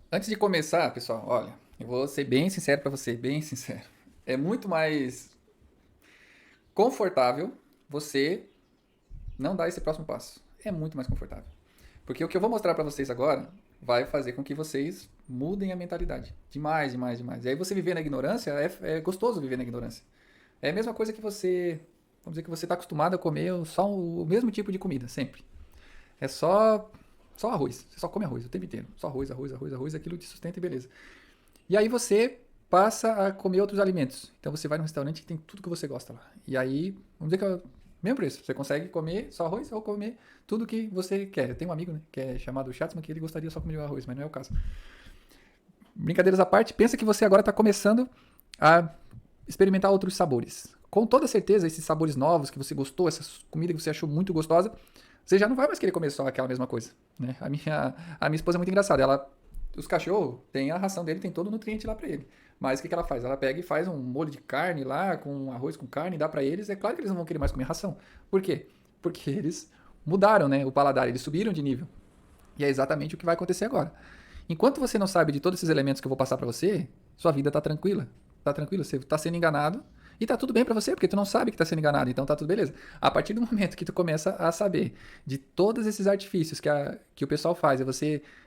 Antes de começar, pessoal, olha, eu vou ser bem sincero pra você, bem sincero. É muito mais confortável você não dar esse próximo passo. É muito mais confortável. Porque o que eu vou mostrar pra vocês agora vai fazer com que vocês mudem a mentalidade. Demais, demais, demais. E aí você viver na ignorância, é gostoso viver na ignorância. É a mesma coisa que você, vamos dizer que você está acostumado a comer só o mesmo tipo de comida, sempre. É só arroz. Você só come arroz o tempo inteiro. Só arroz, arroz, arroz, arroz, aquilo te sustenta e beleza. E aí você passa a comer outros alimentos. Então você vai num restaurante que tem tudo que você gosta lá. E aí, vamos dizer que é o mesmo preço. Você consegue comer só arroz ou comer tudo que você quer. Eu tenho um amigo, né, que é chamado Schatzman, que ele gostaria só de comer arroz, mas não é o caso. Brincadeiras à parte, pensa que você agora está começando a experimentar outros sabores. Com toda certeza, esses sabores novos que você gostou, essa comida que você achou muito gostosa, você já não vai mais querer comer só aquela mesma coisa. Né? A minha esposa é muito engraçada. Os cachorros, tem a ração dele, tem todo o nutriente lá pra ele. Mas o que ela faz? Ela pega e faz um molho de carne lá, com arroz com carne, dá pra eles. É claro que eles não vão querer mais comer ração. Por quê? Porque eles mudaram, né, o paladar, eles subiram de nível. E é exatamente o que vai acontecer agora. Enquanto você não sabe de todos esses elementos que eu vou passar pra você, sua vida tá tranquila. Tá tranquilo, você tá sendo enganado e tá tudo bem pra você, porque tu não sabe que tá sendo enganado, então tá tudo beleza. A partir do momento que tu começa a saber de todos esses artifícios que o pessoal faz,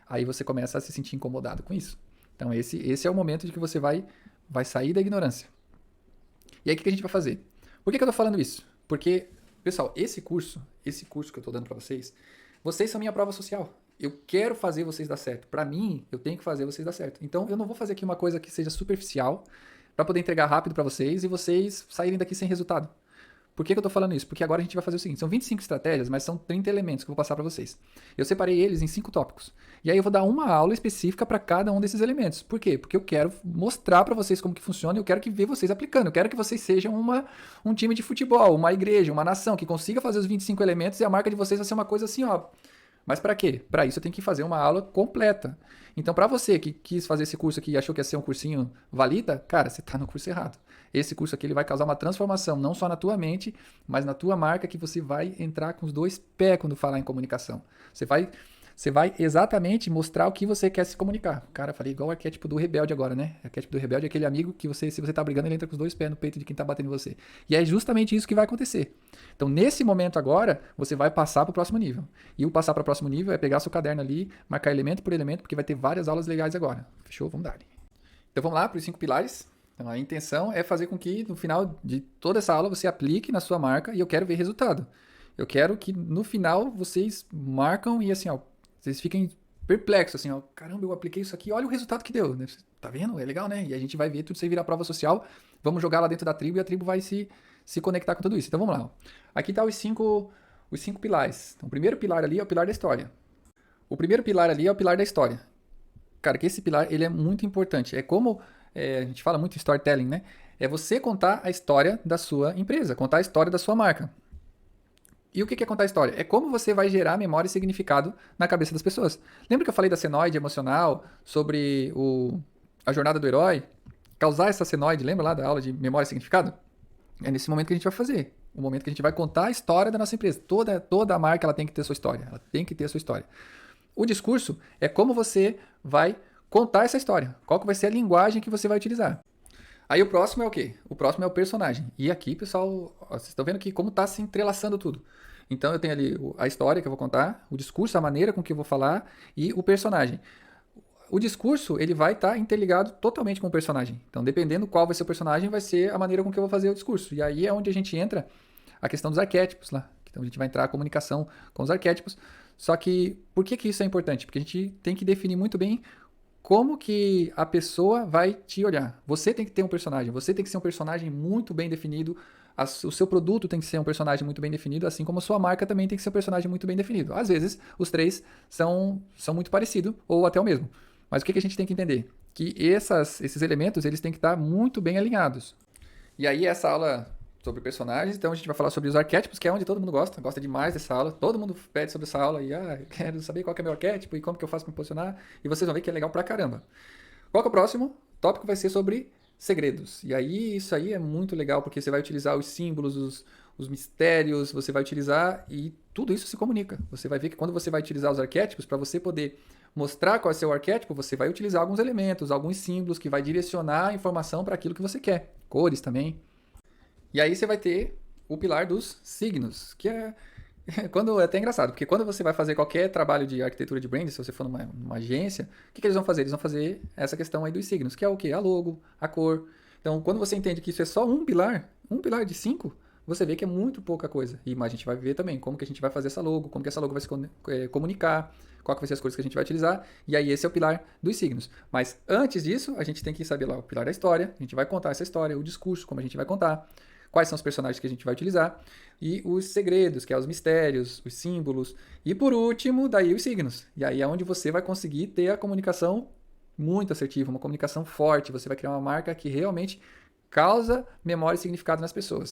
aí você começa a se sentir incomodado com isso. Então esse é o momento de que você vai sair da ignorância. E aí o que a gente vai fazer? Por que eu tô falando isso? Porque, pessoal, esse curso que eu tô dando pra vocês são minha prova social. Eu quero fazer vocês dar certo. Pra mim, eu tenho que fazer vocês dar certo. Então, eu não vou fazer aqui uma coisa que seja superficial pra poder entregar rápido pra vocês e vocês saírem daqui sem resultado. Por que eu tô falando isso? Porque agora a gente vai fazer o seguinte: são 25 estratégias, mas são 30 elementos que eu vou passar para vocês. Eu separei eles em 5 tópicos. E aí eu vou dar uma aula específica para cada um desses elementos. Por quê? Porque eu quero mostrar para vocês como que funciona e eu quero que ver vocês aplicando. Eu quero que vocês sejam um time de futebol, uma igreja, uma nação que consiga fazer os 25 elementos e a marca de vocês vai ser uma coisa assim, ó. Mas para quê? Para isso eu tenho que fazer uma aula completa. Então, para você que quis fazer esse curso aqui e achou que ia ser um cursinho valida, cara, você está no curso errado. Esse curso aqui ele vai causar uma transformação, não só na tua mente, mas na tua marca, que você vai entrar com os dois pés quando falar em comunicação. Você vai exatamente mostrar o que você quer se comunicar. Cara, falei igual o arquétipo do rebelde agora, né? O arquétipo do rebelde é aquele amigo que você, se você tá brigando, ele entra com os dois pés no peito de quem tá batendo em você. E é justamente isso que vai acontecer. Então, nesse momento agora, você vai passar para o próximo nível. E o passar para o próximo nível é pegar seu caderno ali, marcar elemento por elemento, porque vai ter várias aulas legais agora. Fechou? Vamos dar. Então vamos lá para os 5 pilares. Então, a intenção é fazer com que no final de toda essa aula você aplique na sua marca e eu quero ver resultado. Eu quero que no final vocês marcam e assim, ó, vocês fiquem perplexos, assim, ó, caramba, eu apliquei isso aqui, olha o resultado que deu. Tá vendo? É legal, né? E a gente vai ver tudo isso aí virar prova social, vamos jogar lá dentro da tribo e a tribo vai se conectar com tudo isso. Então vamos lá. Aqui tá os cinco pilares. Então, o primeiro pilar ali é o pilar da história. O primeiro pilar ali é o pilar da história. Cara, que esse pilar ele é muito importante. É como a gente fala muito em storytelling, né? É você contar a história da sua empresa, contar a história da sua marca. E o que é contar a história? É como você vai gerar memória e significado na cabeça das pessoas. Lembra que eu falei da senoide emocional, sobre a jornada do herói? Causar essa senoide, lembra lá da aula de memória e significado? É nesse momento que a gente vai fazer. O momento que a gente vai contar a história da nossa empresa. Toda a marca ela tem que ter a sua história. Ela tem que ter a sua história. O discurso é como você vai contar essa história. Qual que vai ser a linguagem que você vai utilizar. Aí o próximo é o quê? O próximo é o personagem. E aqui, pessoal, ó, vocês estão vendo aqui como está se entrelaçando tudo. Então eu tenho ali a história que eu vou contar, o discurso, a maneira com que eu vou falar e o personagem. O discurso ele vai estar interligado totalmente com o personagem. Então, dependendo qual vai ser o personagem, vai ser a maneira com que eu vou fazer o discurso. E aí é onde a gente entra a questão dos arquétipos lá. Então a gente vai entrar a comunicação com os arquétipos. Só que por que isso é importante? Porque a gente tem que definir muito bem como que a pessoa vai te olhar. Você tem que ter um personagem, você tem que ser um personagem muito bem definido, o seu produto tem que ser um personagem muito bem definido, assim como a sua marca também tem que ser um personagem muito bem definido. Às vezes, os três são muito parecidos, ou até o mesmo. Mas o que a gente tem que entender? Que esses elementos eles têm que estar muito bem alinhados. E aí, essa aula sobre personagens, então a gente vai falar sobre os arquétipos, que é onde todo mundo gosta demais dessa aula. Todo mundo pede sobre essa aula e, quero saber qual que é o meu arquétipo e como que eu faço para me posicionar. E vocês vão ver que é legal pra caramba. Qual que é o próximo? O tópico vai ser sobre segredos. E aí, isso aí é muito legal, porque você vai utilizar os símbolos, os mistérios, você vai utilizar e tudo isso se comunica. Você vai ver que quando você vai utilizar os arquétipos, para você poder mostrar qual é o seu arquétipo, você vai utilizar alguns elementos, alguns símbolos que vai direcionar a informação para aquilo que você quer. Cores também. E aí você vai ter o pilar dos signos, que é quando é até engraçado, porque quando você vai fazer qualquer trabalho de arquitetura de brand, se você for numa agência, o que eles vão fazer? Eles vão fazer essa questão aí dos signos, que é o quê? A logo, a cor. Então, quando você entende que isso é só um pilar de 5, você vê que é muito pouca coisa. E mas a gente vai ver também como que a gente vai fazer essa logo, como que essa logo vai se comunicar, qual que vai ser as cores que a gente vai utilizar. E aí esse é o pilar dos signos. Mas antes disso, a gente tem que saber lá o pilar da história, a gente vai contar essa história, o discurso, como a gente vai contar, quais são os personagens que a gente vai utilizar, e os segredos, que é os mistérios, os símbolos, e por último, daí os signos. E aí é onde você vai conseguir ter a comunicação muito assertiva, uma comunicação forte, você vai criar uma marca que realmente causa memória e significado nas pessoas.